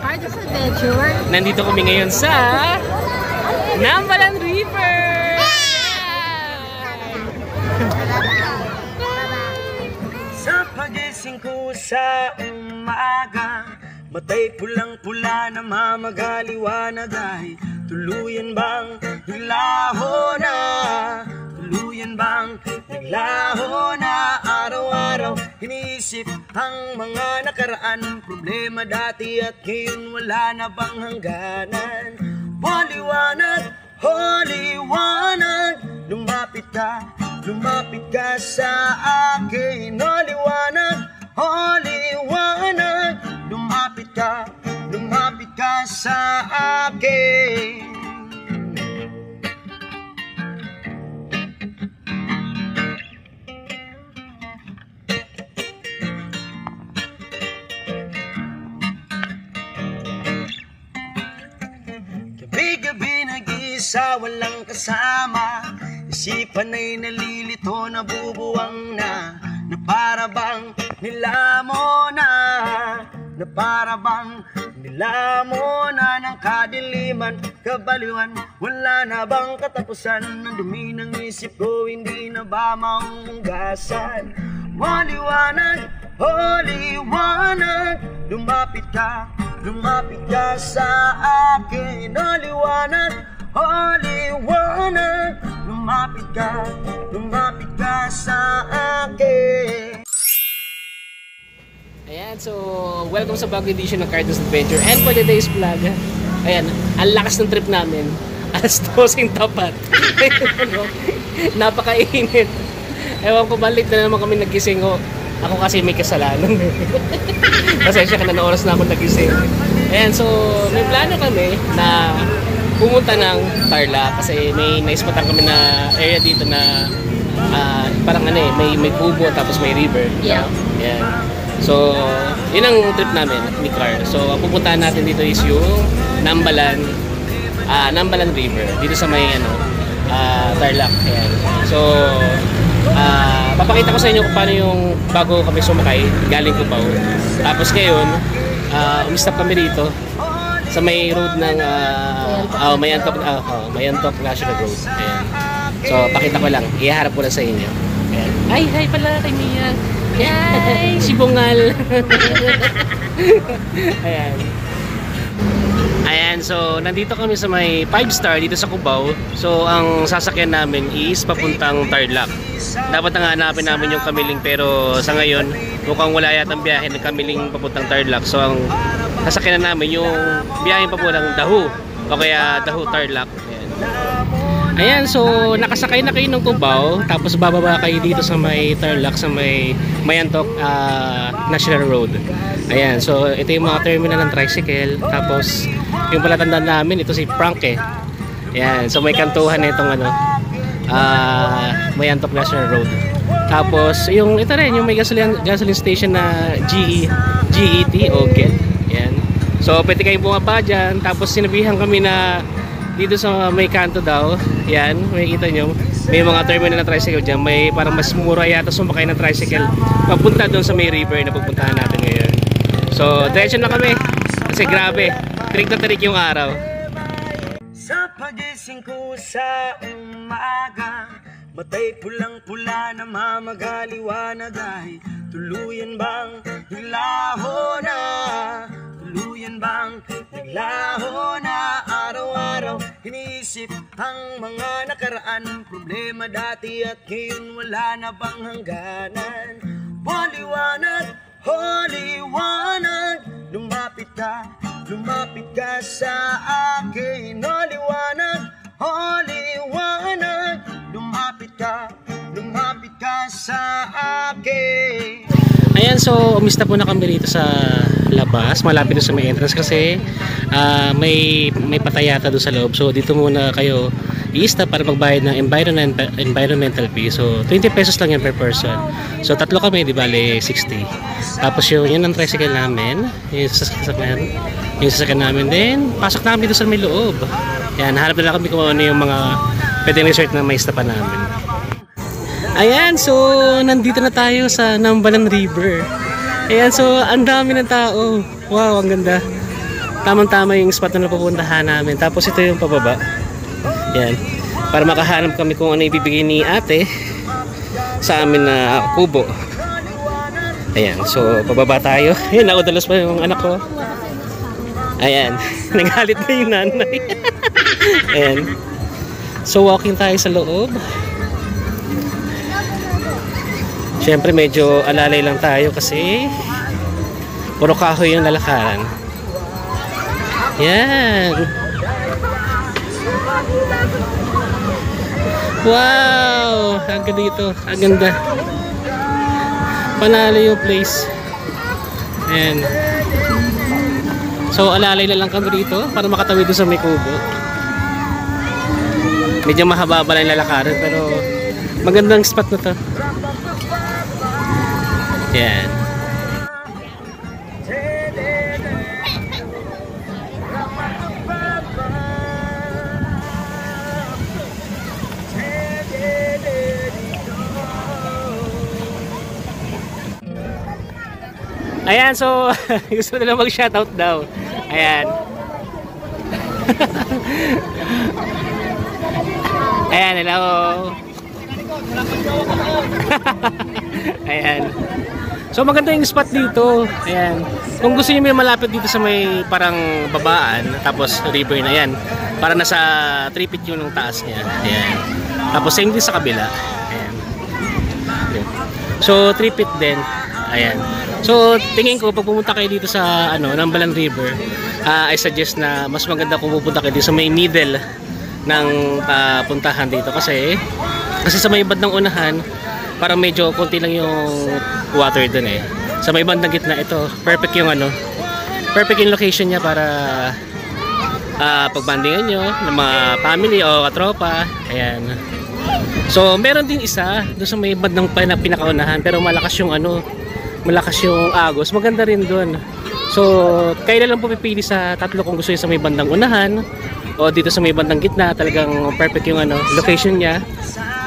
Cardo's Adventure. Nandito kami ngayon sa Nambalan River! Sa pagising ko sa umaga, matay pulang-pula na mamagaliwanag ay tuluyan bang naglaho na? Tuluyan bang naglaho na? Araw-araw iniisip ang mga nakaraan, problema dati at ngayon wala na bang hangganan? Liwanag, liwanag, lumapit ka sa akin. Liwanag, liwanag, lumapit ka sa akin. Gabi-gabi nag-iisa, walang kasama, isipan ay nalilito, nabubuwang na para bang nilamo na, para bang nilamo na ng kadiliman, kabaliwan, wala na bang katapusan ng dumi ng isip ko, hindi na ba maunggasan? Liwanag, liwanag, lumapit ka sa akin. Liwanag, liwanag, lumapit ka sa akin. Ayan, so welcome sa bagong edition ng Cardo's Adventure. And for today's vlog, ayan, ang lakas ng trip namin. Alas 12 tapat. Napakainit. Ewan ko, balik na naman kami nagising ko. Ako kasi may kasalanan. Pasensya ka na oras na ako nagising. Ayan, so may plano kami na pumunta ng Tarlac kasi may naispatan kami na area dito na parang may kubo tapos may river. Yeah. Ayan. So, yun ang trip namin ni Car. So, ang pupuntahan natin dito is yung Nambalan River. Dito sa may Tarlac. Ayan. So, papakita ko sa inyo kung paano yung bago kami sumakay galing Cubao. Tapos ngayon, umistop kami dito sa may road ng Mayantok National Road. Ayan. So, pakita ko lang. Iharap ko lang sa inyo. Ayan. Ay, hi pala kay Mia. Yay! Si Bungal. Ayan. Ayan, so nandito kami sa may 5-star dito sa Cubao. So ang sasakyan namin is papuntang Tarlac. Dapat nga hanapin namin yung Kamiling pero sa ngayon mukhang wala yatang biyahe ng Kamiling papuntang Tarlac. So ang sasakyan namin yung biyahe papuntang Dahu o kaya Dahu Tarlac. Ayan, so nakasakay na kayo ng Cubao, tapos bababa kayo dito sa may Tarlac, sa may Mayantok National Road. Ayan, so ito yung mga terminal ng tricycle, tapos yung palatandaan namin, ito si Frank eh. Ayan, so may kantuhan na itong Mayantok National Road. Tapos yung ito rin, yung may gasoline station na GET o GET. Ayan, so pwede kayo bumaba dyan, tapos sinabihan kami na dito sa may kanto daw, yan, may kita nyo, may mga terminal na tricycle dyan, may parang mas mura yata sumakay ng tricycle papunta doon sa may river na pupuntahan natin ngayon. So, diretso na kami, kasi grabe, tirik na tirik yung araw. Sa pagising ko sa umaga, matay pulang-pula na mamagaliwanag ay tuluyan bang naglaho na? Tuluyan bang naglaho na? Araw-araw iniisip ang mga nakaraan, problema dati at ngayon wala na bang hangganan? Liwanag, liwanag, lumapit ka sa akin. Liwanag, liwanag, lumapit ka sa akin. Ayan, so umista po na kami dito sa labas, malapit sa may entrance kasi may patayata doon sa loob. So dito muna kayo i-stop para magbayad ng environmental fee. So 20 pesos lang yan per person. So tatlo kami, di bale 60. Tapos yun ang tricycle namin, yung sasakyan namin din. Pasok namin dito sa may loob. Yan, hanap na lang kami kung ano yung mga pwedeng resort na may stopan namin. Ayan, so nandito na tayo sa Nambalan River. Ayan, so ang dami ng tao. Wow, ang ganda. tamang-tama yung spot na napupuntahan namin. Tapos ito yung pababa. Yan. Para makahanap kami kung ano ibibigay ni ate sa amin na kubo. Ayan. So, pababa tayo. Ayan, naudalas pa yung anak ko. Ayan. Nagalit na yung nanay. Ayan. So, walking tayo sa loob. Siyempre, medyo alalay lang tayo kasi puro kahoy yung lalakaran. Yan. Wow! Ang ganda dito. Ang ganda. Panalo yung place. Ayan. So, alalay na lang kami dito para makatawid doon sa may kubo. Medyo mahaba lang yung lalakaran pero magandang spot na to. Yan. Ayan, so gusto nila mag-shoutout daw. Ayan. Ayan, hello. Ayan. So maganda yung spot dito. Ayan. Kung gusto niyo may malapit dito sa may parang babaan, tapos river na yan. Para nasa 3 feet yung taas niya. Ayan. Tapos same din sa kabila. Ayan. So 3 feet din. Ayan. So tingin ko pag pumunta kayo dito sa Nambalan River, I suggest na mas maganda kung pupunta kayo dito sa may middle ng puntahan dito kasi sa may bandang unahan parang medyo konti lang yung water dun eh. Sa may bandang gitna ito, perfect yung perfect yung location niya para pagbandingan nyo ng mga family o katropa. Ayan. So meron din isa doon sa may bandang pinakaunahan pero malakas yung malakas yung agos. Maganda rin doon. So kayo na lang po pipili sa tatlo kung gusto niyo sa may bandang unahan o dito sa may bandang gitna. Talagang perfect yung location niya.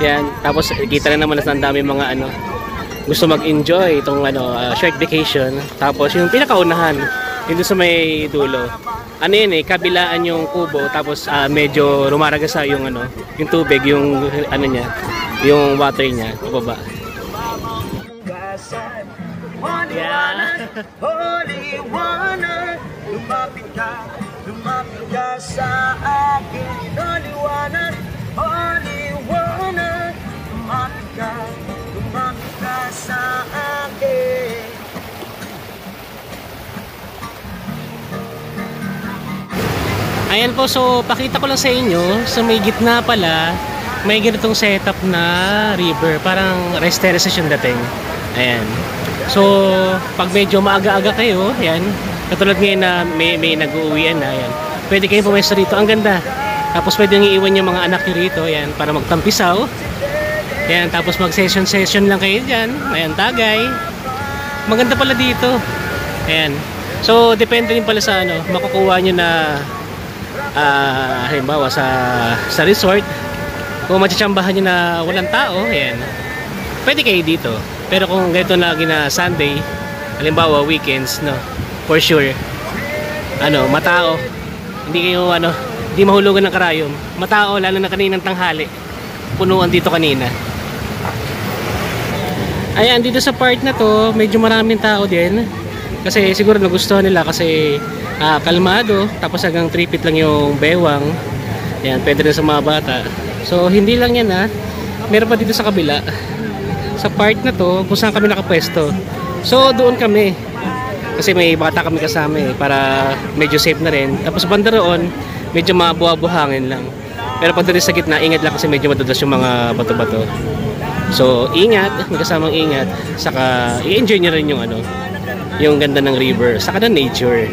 Yan. Tapos kita na naman na ang dami mga gusto mag-enjoy itong short vacation. Tapos yung pinakaunahan dito sa may dulo. Yun kabilaan yung kubo tapos medyo rumaragasa yung yung tubig, yung niya, yung water niya pababa. Yeah. Holy One, lumapit ka sa akin. Holy One, lumapit ka sa akin. Ayan po, so pakita ko lang sa inyo, sa may gitna pala, may ganitong setup na river, parang rest terraces yung dating. Ayan. So, pag medyo maaga-aga kayo, ayan, katulad ngayon na may nag-uuwian na, ayan, pwede kayong pumesto rito, ang ganda. Tapos pwede nyo iiwan yung mga anak nyo rito, ayan, para magtampisaw. Ayan, tapos mag-session lang kayo dyan, ayan, tagay. Maganda pala dito. Ayan. So, depende rin pala sa makukuha nyo na halimbawa sa resort. Kung matsatsambahan nyo na walang tao, ayan, pwede kayo dito. Pero kung ganito lagi na Sunday, halimbawa weekends, for sure, matao. Hindi kayo, hindi mahulugan ng karayom. Matao, lalo na kaninang tanghali. Punuan dito kanina. Ayan, dito sa part na to, medyo maraming tao din. Kasi siguro nagustuhan nila kasi kalmado. Tapos hanggang 3 feet lang yung bewang. Ayan, pwede rin sa mga bata. So, hindi lang yan meron pa dito sa kabila. Sa part na to, kung saan kami nakapwesto. So, doon kami. Kasi may bata kami kasama para medyo safe na rin. Tapos banda roon, medyo mabuha-buhangin lang. Pero pag doon sa gitna, ingat lang kasi medyo madudas yung mga bato-bato. So, ingat, may kasamang ingat. Saka, i-enjoy nyo rin yung ganda ng river. Saka ng nature.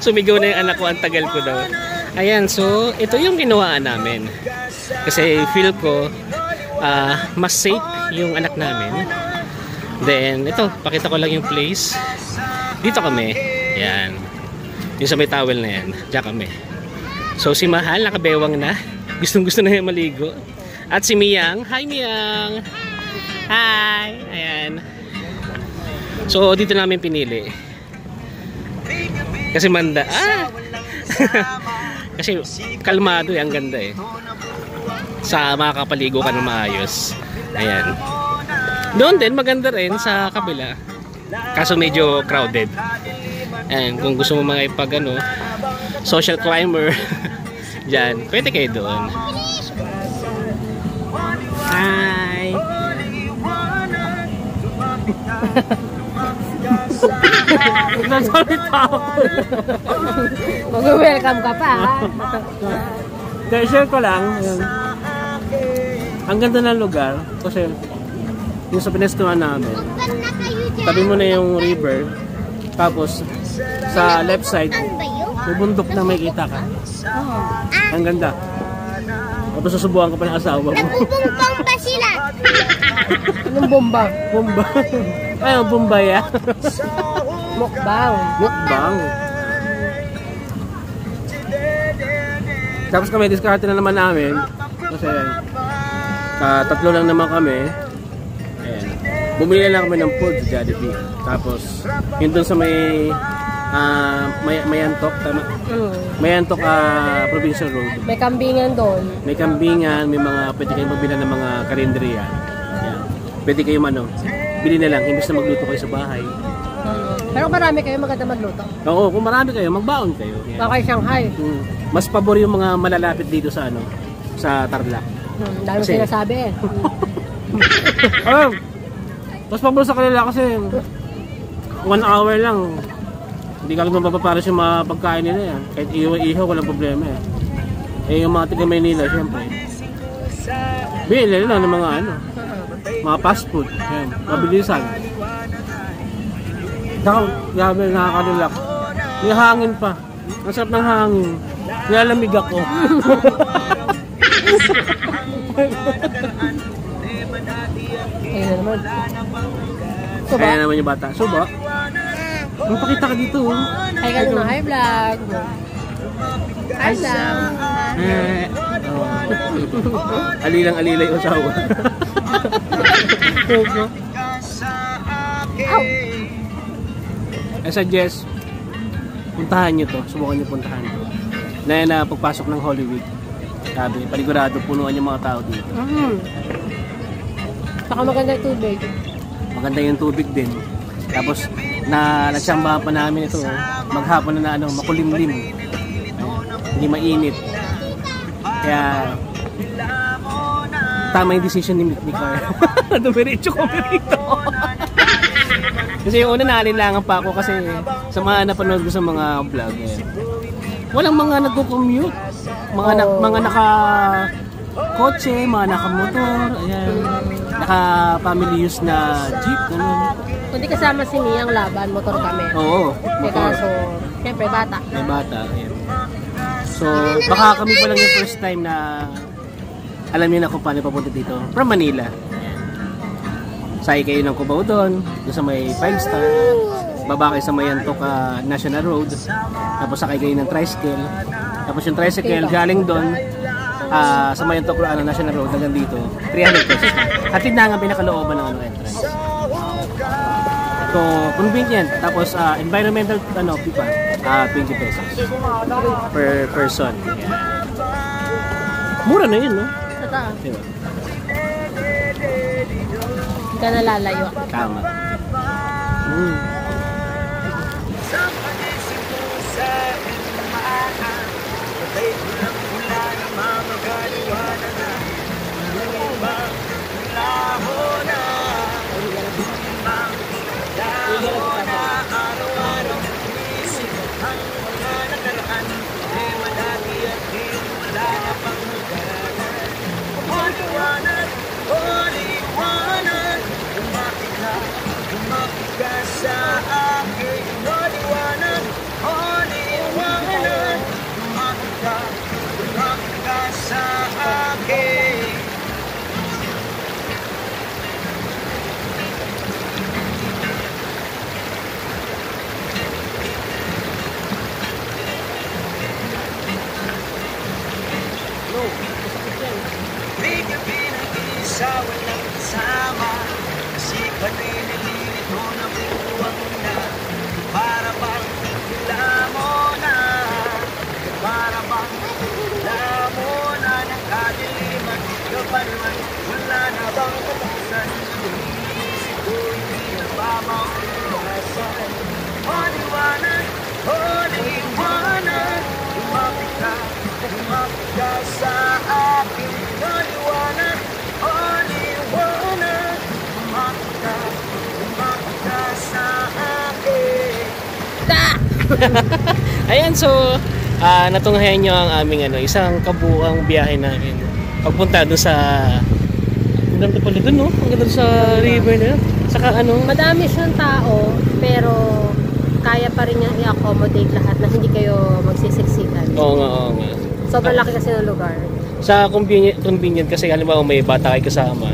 Sumigaw na yung anak ko, ang tagal ko daw. Ayan, so, ito yung ginawaan namin. Kasi feel ko mas safe yung anak namin. Then ito, pakita ko lang yung place. Dito kami. Yan. Yung sa may towel na yan. Diyan kami. So si Mahal nakabewang na. Gustong gusto na yung maligo. At si Miyang. Hi Miyang. Hi. Ayan. So dito namin pinili. Kasi manda. Kasi kalmado ang ganda eh. Sa makakapaligo ka ng maayos. Ayan. Doon din maganda rin sa kabila. Kaso medyo crowded. And kung gusto mo mga ipag social climber diyan, pwede kayo doon. Hi. Mag-welcome ka pa. Kaya share ko lang. Ang ganda ng lugar kasi yung sa pinestuhan namin, tabi mo na yung river, tapos sa left side may bundok na may kita ka. Ang ganda. Tapos susubukan ka pa ng asawa mo. Nagbubumbang ba sila? Anong bomba? Bomba. Ay, bombaya. Mukbang. Mukbang. Tapos kami, diskarte na naman namin. Kasi tatlo lang naman kami. Ayan. Bumili lang kami ng food sa Jollibee. Tapos, yun dun sa Mayantok, tama? Mayantok Provincial Road. May kambingan doon. May kambingan, may mga pwede kayong mabilan ng mga karinderiya. Ayan. Pwede kayong bili na lang, imbes na magluto kayo sa bahay. Pero marami kayo maganda magluto. Oo, kung marami kayo, magbaon kayo. Ayan. Baka Shanghai. Mas pabor yung mga malalapit dito sa sa Tarlac. Dahil Kasi- sinasabi eh. Mas pabor sa kanila kasi 1 hour lang. Hindi ka mapapaparas yung mga pagkain nila yan. Kahit ihaw, walang problema eh. Yung mga taga Maynila, syempre. Bili lang ng mga mga fast food. Yan, mabilisan. Grabe, nakakalulak. May hangin pa. Ang sarap ng hangin. Nilalamig ako. Ayun na naman. Suba? Kaya naman yung bata. Suba? Magpakita ka dito. Hi ka na, hi vlog. Hi vlog. Alilang-alilay usawa. I suggest, puntahan nyo to. Subukan nyo puntahan to. Na pagpasok ng Holy Week. Sabi, panigurado punuan yung mga tao dito. Saka maganda yung tubig. Maganda yung tubig din. Tapos, natsambahan pa namin ito. Maghapon na makulimlim. Hindi mainit. Kaya, tama yung decision ni Car. Dumiretso kami rito. Kasi yung una naalinlangan pa ako kasi sa mga napanood ko sa mga vlog walang mga nagko-commute. Mga naka-kotse, mga naka-motor, ayan. Naka-family use na jeep, ganun. Kundi kasama si Mia ang laban, motor kami. Oo, May motor. kaso, siyempre bata. May bata, ayan. So, baka kami pa lang yung first time na alam niyo na kung paano papunta dito. From Manila. Sakay kayo ng Cubao doon sa may 5-star. Baba kayo sa Mayantok National Road. Tapos sakay kayo ng tricycle. Tapos yung tricycle galing doon sa Mayantok National Road hanggang dito. 300 pesos. Hatid na nga pinakalooban ng entrance. So, convenient. Tapos environmental fee pa. 20 pesos. Per person. Mura na yun, no? Tata, Diba? hindi ka nalalayo. Tama. Ayan, so natunghayan nyo ang aming isang kabuuang biyahe namin. Pagpunta doon sa ang ganda pala doon, no? Ang ganda sa river na yun. Saka Madami siyang tao, pero kaya pa rin niyang i-accommodate lahat na hindi kayo magsisiksikan. Oo nga. Sobrang laki kasi ng lugar. Sa convenient kasi halimbawa may bata kayo kasama,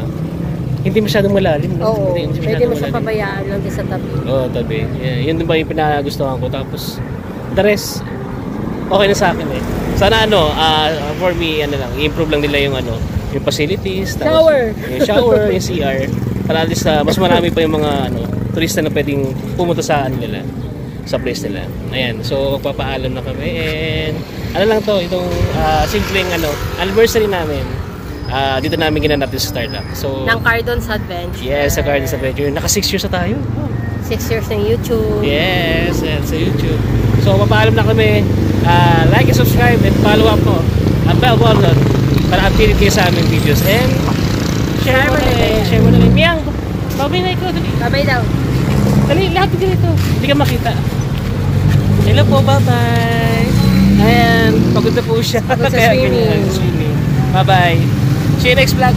hindi masyadong malalim, no? Oo, Hindi pwede mo masyadong siya malalim. pabayaan lang din sa tabi. Oo, tabi. Yeah, yun din ba yung pinagustuhan ko. Tapos, the rest, okay na sa akin eh. Sana for me, i-improve lang nila yung yung facilities. Tapos, Shower! Yung shower, yung CR. Para at least mas marami pa yung mga turista na pwedeng pumunta sa nila. Sa place nila. Ayan, so papaalam na kami. And lang to, itong simpleng anniversary namin. Dito namin ginanap yung Starlock. So, Ng Cardon's Adventure. yes, sa Gardens Adventure. Naka 6 years na tayo. 6 years ng YouTube. Yes, and sa YouTube. So, papaalam na kami. Like and subscribe and follow up po ang bell button para updated kayo sa aming videos. And share mo na rin. Share mo na rin. Miyang, babay na ikaw. Dali. Babay daw. Dali, lahat dito. Hindi ka makita. Hello po, bye-bye. Ayan, pagod na po siya. Pagod sa Kaya swimming. ganyan, swimming. Bye-bye. See you next vlog.